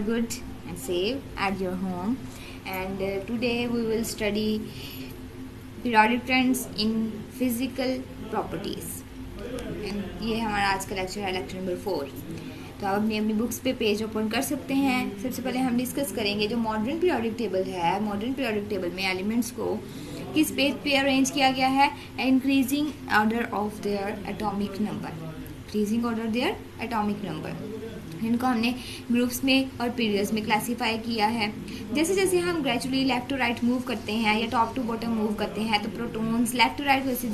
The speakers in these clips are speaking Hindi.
good and safe at your home, and today we will study periodic trends in physical properties. And ये हमारा आज का लेक्चर है, लेक्चर नंबर 4। तो आप अपनी बुक्स पे पेज ओपन कर सकते हैं। सबसे पहले हम डिस्कस करेंगे जो मॉडर्न पीरियोडिक टेबल है। मॉडर्न पीरियोडिक टेबल में एलिमेंट्स को किस पेज पे अरेंज किया गया है? Increasing order of their atomic number. Increasing order their atomic number, इनको हमने ग्रुप्स में और पीरियड्स में क्लासीफाई किया है। जैसे जैसे हम gradually left to right move करते हैं या टॉप टू बॉटम मूव करते हैं, तो प्रोटॉन्स लेफ्ट टू राइट वैसे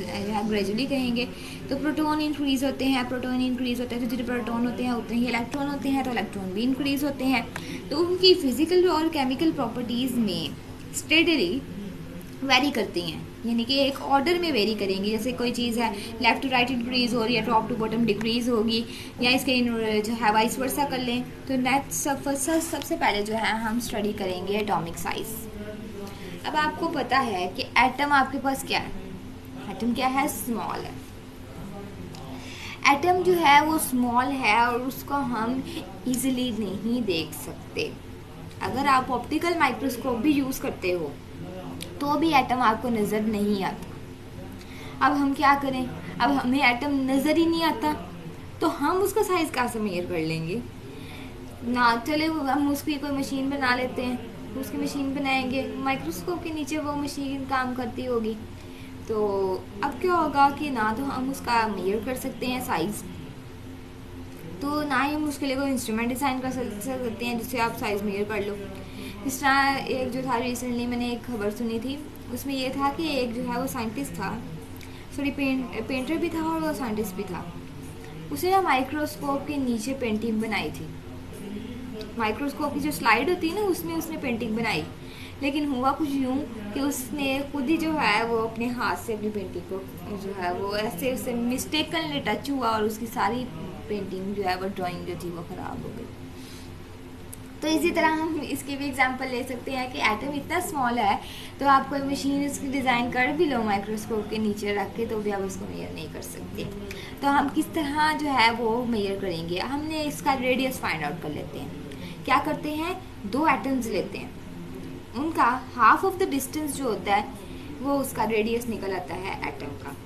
ग्रेजुअली कहेंगे तो प्रोटॉन इंक्रीज होते हैं। प्रोटॉन इंक्रीज होते हैं तो जितने प्रोटॉन होते हैं उतने ही इलेक्ट्रॉन होते हैं, तो इलेक्ट्रॉन भी इंक्रीज होते हैं। तो उनकी फिजिकल और केमिकल प्रॉपर्टीज़ में स्टेडली वेरी करती हैं, यानी कि एक ऑर्डर में वेरी करेंगी। जैसे कोई चीज़ है लेफ़्ट टू राइट इंक्रीज़ हो रही है, टॉप टू बॉटम डिक्रीज़ होगी, या इसके जो है वाइस वर्सा कर लें। तो नेक्स्ट सबसे पहले जो है हम स्टडी करेंगे एटॉमिक साइज। अब आपको पता है कि एटम आपके पास क्या है? एटम क्या है? स्मॉल है। एटम जो है वो स्मॉल है और उसको हम इजीली नहीं देख सकते। अगर आप ऑप्टिकल माइक्रोस्कोप भी यूज़ करते हो तो भी एटम आपको नज़र नहीं आता। अब हम क्या करें? अब हमें एटम नज़र ही नहीं आता तो हम उसका साइज़ कहाँ से मेजर कर लेंगे ना? चले हम उसकी कोई मशीन बना लेते हैं, उसकी मशीन बनाएंगे, माइक्रोस्कोप के नीचे वो मशीन काम करती होगी। तो अब क्या होगा कि ना तो हम उसका मेजर कर सकते हैं साइज़, तो ना ही हम उसके लिए कोई इंस्ट्रूमेंट डिज़ाइन कर सकते हैं जिससे आप साइज़ मेजर कर लो। इस तरह एक जो था रिसेंटली मैंने एक खबर सुनी थी, उसमें ये था कि एक जो है वो साइंटिस्ट था, सॉरी पेंटर भी था और वो साइंटिस्ट भी था। उसने ना माइक्रोस्कोप के नीचे पेंटिंग बनाई थी। माइक्रोस्कोप की जो स्लाइड होती है ना, उसमें उसने पेंटिंग बनाई। लेकिन हुआ कुछ यूँ कि उसने खुद ही जो है वो अपने हाथ से अपनी पेंटिंग को जो है वो ऐसे उससे मिस्टेकनली टच हुआ और उसकी सारी पेंटिंग जो है वो ड्राइंग जो थी वो ख़राब हो गई। तो इसी तरह हम इसकी भी एग्जांपल ले सकते हैं कि एटम इतना स्मॉल है तो आप कोई मशीन इसकी डिज़ाइन कर भी लो माइक्रोस्कोप के नीचे रख के, तो भी आप उसको मेजर नहीं कर सकते। तो हम किस तरह जो है वो मेजर करेंगे? हमने इसका रेडियस फाइंड आउट कर लेते हैं। क्या करते हैं? 2 एटम्स लेते हैं, उनका हाफ ऑफ द डिस्टेंस जो होता है वो उसका रेडियस निकल आता है एटम का।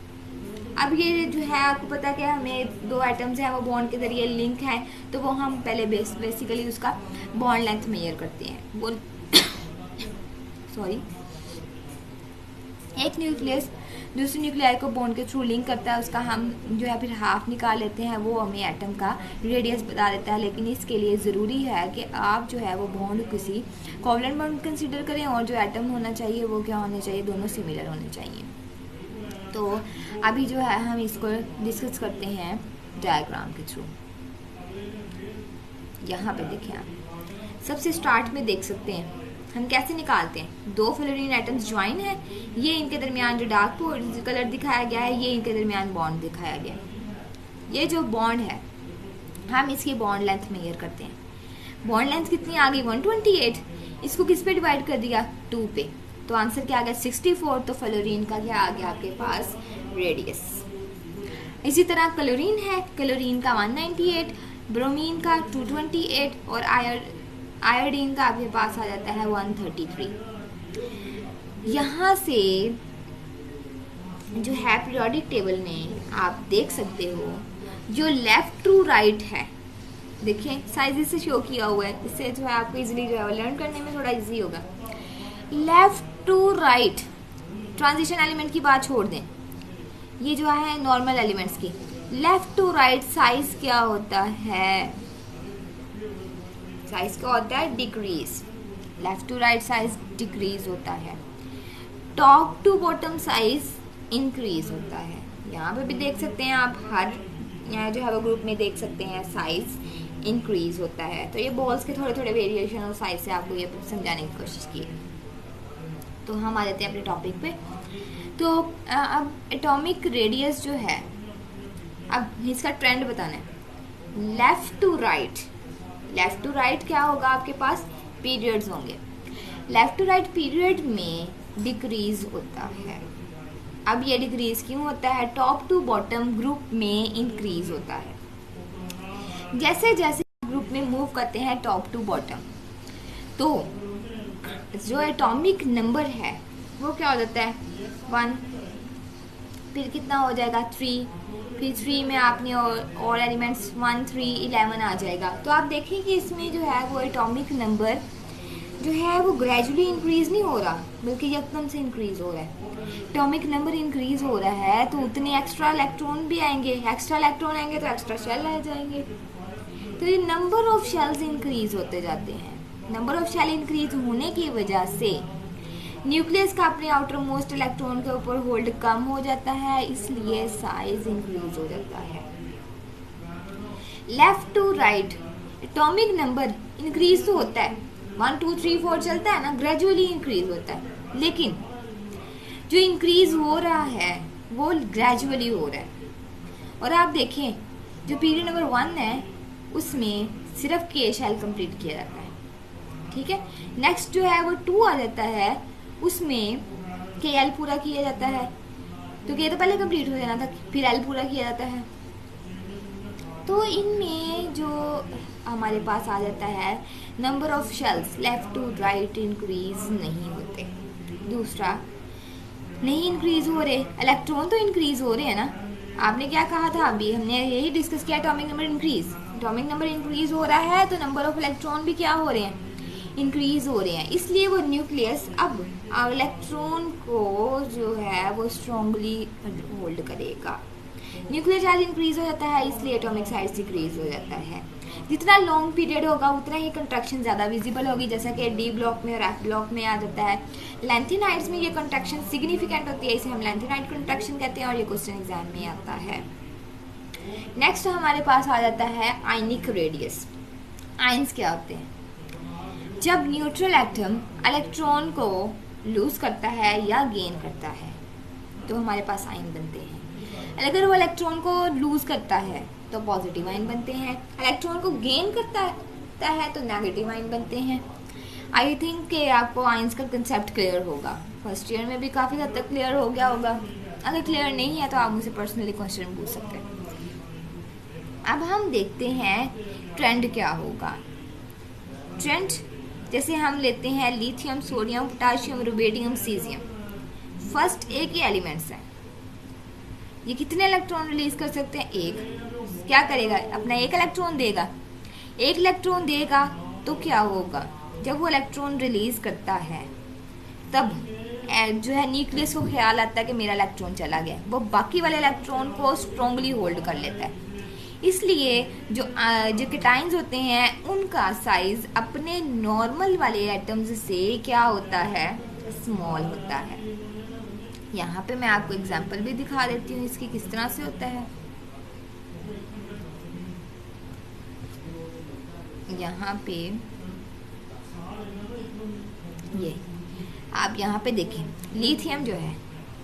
अब ये जो है आपको पता है कि हमें 2 एटम्स हैं वो बॉन्ड के जरिए लिंक है, तो वो हम पहले बेसिकली उसका बॉन्ड लेंथ मेजर करते हैं। वो सॉरी एक न्यूक्लियस दूसरे न्यूक्लियर को बॉन्ड के थ्रू लिंक करता है, उसका हम जो है फिर हाफ निकाल लेते हैं, वो हमें एटम का रेडियस बता देता है। लेकिन इसके लिए ज़रूरी है कि आप जो है वो बॉन्ड किसी कोवलेंट बॉन्ड कंसीडर करें और जो एटम होना चाहिए वो क्या होने चाहिए? दोनों सिमिलर होने चाहिए। तो अभी जो है हम इसको डिस्कस करते हैं डायग्राम के थ्रू। यहाँ पे देखें आप, सबसे स्टार्ट में देख सकते हैं हम कैसे निकालते हैं। 2 फ्लोरीन एटम्स ज्वाइन है, ये इनके दरमियान जो डार्क कलर दिखाया गया है ये इनके दरमियान बॉन्ड दिखाया गया है। ये जो बॉन्ड है हम इसकी बॉन्ड लेंथ मेजर करते हैं। बॉन्ड लेंथ कितनी आ गई? 128। इसको किस पे डिवाइड कर दिया? 2 पे। तो आंसर क्या आ गया? 64। तो फ्लोरीन का क्या आ गया आपके पास? रेडियस। इसी तरह क्लोरीन है, क्लोरीन का 198, ब्रोमीन का 228 और आयोडीन का आपके पास आ जाता है 133। यहाँ से जो है पीरियोडिक टेबल में आप देख सकते हो जो लेफ्ट टू राइट है, देखें साइज से शो किया हुआ है, इससे जो है आपको इजीली जो है लर्न करने में थोड़ा इजी होगा। Left to right transition element की बात छोड़ दें, ये जो है नॉर्मल एलिमेंट्स की। लेफ्ट टू राइट साइज क्या होता है? साइज क्या होता है? Decrease. Left to right size decrease होता है। Top to bottom size increase होता है। यहाँ पे भी देख सकते हैं आप, हर यहाँ जो है वो ग्रुप में देख सकते हैं साइज इंक्रीज होता है। तो ये बॉल्स के थोड़े थोड़े वेरिएशन और साइज से आपको ये समझाने की कोशिश की है। तो हम आ जाते हैं अपने टॉपिक पे। तो अब एटॉमिक रेडियस जो है, अब इसका ट्रेंड बताना है। Left to right, left to right क्या होगा आपके पास? पीरियड्स होंगे। लेफ्ट टू राइट पीरियड में डिक्रीज होता है। अब ये डिक्रीज क्यों होता है? टॉप टू बॉटम ग्रुप में इंक्रीज होता है। जैसे जैसे ग्रुप में मूव करते हैं टॉप टू बॉटम, तो जो एटॉमिक नंबर है वो क्या हो जाता है 1, फिर कितना हो जाएगा 3, फिर 3 में आपने और एलिमेंट्स 1, 3, 11 आ जाएगा। तो आप देखें कि इसमें जो है वो एटॉमिक नंबर जो है वो ग्रेजुअली इंक्रीज नहीं हो रहा, बल्कि एकदम से इंक्रीज हो रहा है। एटॉमिक नंबर इंक्रीज हो रहा है तो उतने एक्स्ट्रा इलेक्ट्रॉन भी आएंगे, एक्स्ट्रा इलेक्ट्रॉन आएंगे तो एक्स्ट्रा शेल आ जाएंगे। तो ये नंबर ऑफ शेल्स इंक्रीज होते जाते हैं। नंबर ऑफ शेल इंक्रीज होने की वजह से न्यूक्लियस का अपने आउटर मोस्ट इलेक्ट्रॉन के ऊपर होल्ड कम हो जाता है, इसलिए साइज इंक्रीज हो जाता है। Left to right atomic number increase तो होता है, 1, 2, 3, 4 चलता है ना, ग्रेजुअली इंक्रीज होता है, लेकिन जो इंक्रीज हो रहा है वो ग्रेजुअली हो रहा है। और आप देखें जो पीरियड नंबर 1 है उसमें सिर्फ के शेल कंप्लीट किया जाता है, ठीक है। नेक्स्ट जो है वो 2 आ जाता है, उसमें के एल पूरा किया जाता है, तो के तो पहले कंप्लीट हो जाना था, फिर एल पूरा किया जाता है। तो इनमें जो हमारे पास आ जाता है number of shells left to right increase नहीं होते। दूसरा, नहीं इंक्रीज हो रहे, इलेक्ट्रॉन तो इंक्रीज हो रहे हैं ना। आपने क्या कहा था अभी, हमने यही डिस्कस किया, atomic number increase. Atomic number increase हो रहा है तो नंबर ऑफ इलेक्ट्रॉन भी क्या हो रहे हैं, इंक्रीज हो रहे हैं। इसलिए वो न्यूक्लियस अब इलेक्ट्रॉन को जो है वो स्ट्रॉन्गली होल्ड करेगा। न्यूक्लियर चार्ज इंक्रीज हो जाता है, इसलिए एटॉमिक साइज डिक्रीज हो जाता है। जितना लॉन्ग पीरियड होगा उतना ही कंट्रैक्शन ज़्यादा विजिबल होगी, जैसा कि डी ब्लॉक में और एफ ब्लॉक में आ जाता है। लेंथेनाइड्स में ये कंट्रैक्शन सिग्निफिकेंट होती है, इसे हम लेंथेनाइड कंट्रैक्शन कहते हैं और ये क्वेश्चन एग्जाम में आता है। नेक्स्ट हमारे पास आ जाता है आयनिक रेडियस। आयंस क्या होते हैं, जब न्यूट्रल एटम इलेक्ट्रॉन को लूज करता है या गेन करता है तो हमारे पास आयन बनते हैं। अगर वो इलेक्ट्रॉन को लूज करता है तो पॉजिटिव आयन बनते हैं, इलेक्ट्रॉन को गेन करता है तो नेगेटिव आयन बनते हैं। आई थिंक कि आपको आयंस का कंसेप्ट क्लियर होगा, फर्स्ट ईयर में भी काफ़ी हद तक क्लियर हो गया होगा। अगर क्लियर नहीं है तो आप मुझसे पर्सनली क्वेश्चन पूछ सकते हैं। अब हम देखते हैं ट्रेंड क्या होगा। ट्रेंड जैसे हम लेते हैं lithium, sodium, potassium, rubidium, caesium, first एक ही एलिमेंट्स हैं। ये कितने इलेक्ट्रॉन रिलीज कर सकते हैं, एक। क्या करेगा, अपना एक इलेक्ट्रॉन देगा। एक इलेक्ट्रॉन देगा तो क्या होगा, जब वो इलेक्ट्रॉन रिलीज करता है तब जो है न्यूक्लियस को ख्याल आता है कि मेरा इलेक्ट्रॉन चला गया, वो बाकी वाले इलेक्ट्रॉन को स्ट्रॉन्गली होल्ड कर लेता है। इसलिए जो केटाइंस होते हैं उनका साइज अपने नॉर्मल वाले एटम्स से क्या होता है, स्मॉल होता है। यहाँ पे मैं आपको एग्जांपल भी दिखा देती हूँ इसकी किस तरह से होता है। यहाँ पे ये आप यहाँ पे देखें, लिथियम जो है,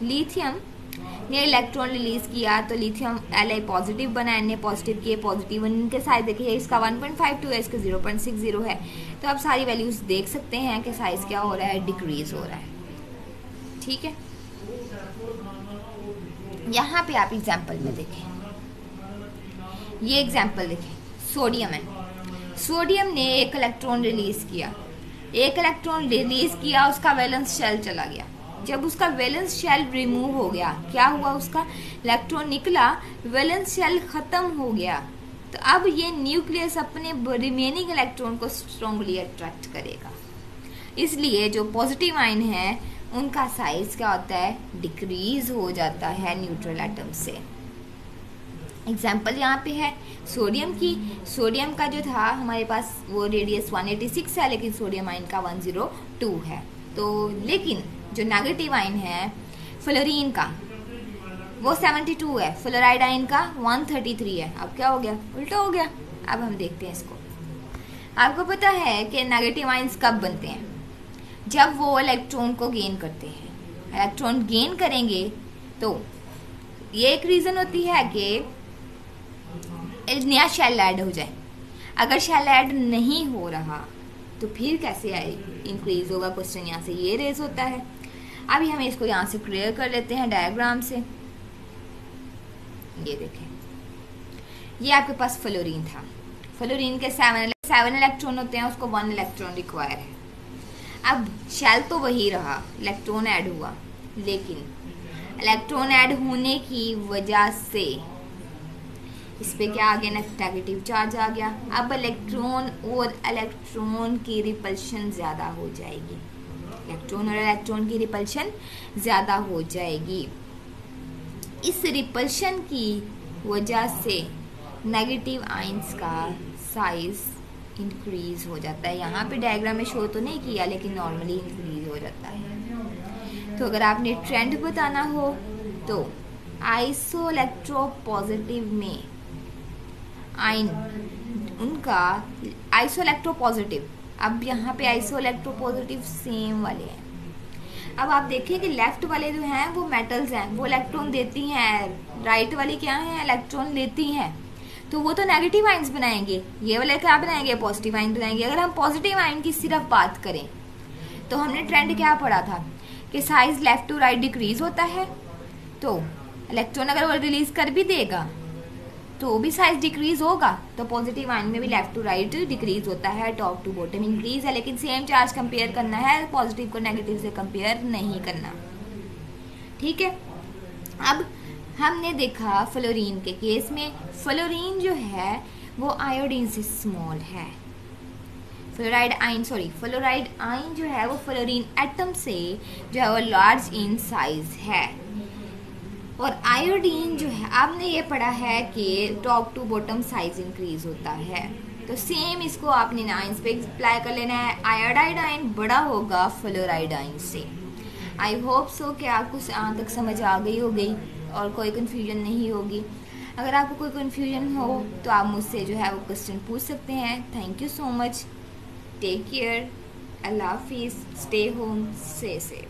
लिथियम ने इलेक्ट्रॉन रिलीज किया तो लिथियम Li पॉजिटिव बना, ने पॉजिटिव किए, पॉजिटिव इनके साइज देखिए, इसका 1.52 है, इसका 0.60 है। तो आप सारी वैल्यूज देख सकते हैं कि साइज क्या हो रहा है, डिक्रीज हो रहा है, ठीक है। यहाँ पे आप एग्जाम्पल में देखें, ये एग्जाम्पल देखें, सोडियम है। सोडियम ने एक इलेक्ट्रॉन रिलीज किया, उसका वैलेंस शेल चला गया। जब उसका वैलेंस शेल रिमूव हो गया, क्या हुआ, उसका इलेक्ट्रॉन निकला, वैलेंस शेल खत्म हो गया। तो अब ये न्यूक्लियस अपने रिमेनिंग इलेक्ट्रॉन को स्ट्रॉन्गली अट्रैक्ट करेगा। इसलिए जो पॉजिटिव आयन है उनका साइज क्या होता है, डिक्रीज हो जाता है न्यूट्रल एटम से। एग्जाम्पल यहाँ पे है सोडियम की। सोडियम का जो था हमारे पास वो रेडियस 186 है, लेकिन सोडियम आयन का 102 है। तो लेकिन जो नेगेटिव आयन है फ्लोरीन का वो 72 है, फ्लोराइड आयन का 133 है। अब क्या हो गया, उल्टा हो गया। अब हम देखते हैं इसको। आपको पता है कि नेगेटिव आयंस कब बनते हैं, जब वो इलेक्ट्रॉन को गेन करते हैं। इलेक्ट्रॉन गेन करेंगे तो ये एक रीज़न होती है कि नया शेल ऐड हो जाए। अगर शेल ऐड नहीं हो रहा तो फिर कैसे आए, इंक्रीज होगा, क्वेश्चन यहाँ से ये रेज होता है। अभी हम इसको यहाँ से क्लियर कर लेते हैं डायग्राम से। ये देखें, ये आपके पास फ्लोरीन था। फ्लोरीन के 7 इलेक्ट्रॉन होते हैं, उसको 1 इलेक्ट्रॉन रिक्वायर है। अब शेल तो वही रहा, इलेक्ट्रॉन ऐड हुआ, लेकिन इलेक्ट्रॉन ऐड होने की वजह से इस पे क्या आ गया, नेगेटिव चार्ज आ गया। अब इलेक्ट्रॉन की रिपल्शन ज़्यादा हो जाएगी, इलेक्ट्रॉन और इलेक्ट्रॉन की रिपल्शन ज़्यादा हो जाएगी। इस रिपल्शन की वजह से नेगेटिव आयंस का साइज इंक्रीज हो जाता है। यहाँ पे डायग्राम में शो तो नहीं किया, लेकिन नॉर्मली इंक्रीज हो जाता है। तो अगर आपने ट्रेंड बताना हो तो आइसोइलेक्ट्रोपॉजिटिव में आयन उनका आइसोइलेक्ट्रोपॉजिटिव, अब यहाँ पे आइसोइलेक्ट्रोपॉजिटिव सेम वाले हैं। अब आप देखिए कि लेफ्ट वाले जो हैं वो मेटल्स हैं, वो इलेक्ट्रॉन देती हैं, राइट वाली क्या है, इलेक्ट्रॉन लेती हैं। तो वो तो नेगेटिव आयंस बनाएंगे, ये वाले क्या बनाएंगे, पॉजिटिव आयन बनाएंगे। अगर हम पॉजिटिव आयन की सिर्फ बात करें तो हमने ट्रेंड क्या पढ़ा था कि size left to right decrease होता है, तो इलेक्ट्रॉन अगर वो रिलीज कर भी देगा तो भी साइज डिक्रीज होगा। तो पॉजिटिव आयन में भी लेफ्ट टू राइट डिक्रीज होता है, टॉप टू बॉटम इंक्रीज है, लेकिन सेम चार्ज कंपेयर करना है, पॉजिटिव को नेगेटिव से कंपेयर नहीं करना। ठीक है। अब हमने देखा फ्लोरीन के केस में, फ्लोरीन जो है वो आयोडीन से स्मॉल है। फ्लोराइड आयन जो है वो फ्लोरीन एटम से जो है वो लार्ज इन साइज है। और आयोडीन जो है आपने ये पढ़ा है कि top to bottom size increase होता है। तो सेम इसको आपने आयंस पे अप्लाई कर लेना है। आयोडाइड आयन बड़ा होगा फ्लोराइड आयन से। आई होप सो कि आपको यहाँ तक समझ आ गई होगी और कोई कन्फ्यूजन नहीं होगी। अगर आपको कोई कन्फ्यूजन हो तो आप मुझसे जो है वो क्वेश्चन पूछ सकते हैं। Thank you so much, take care, अल्लाह हाफिज़, स्टे होम, स्टे सेफ।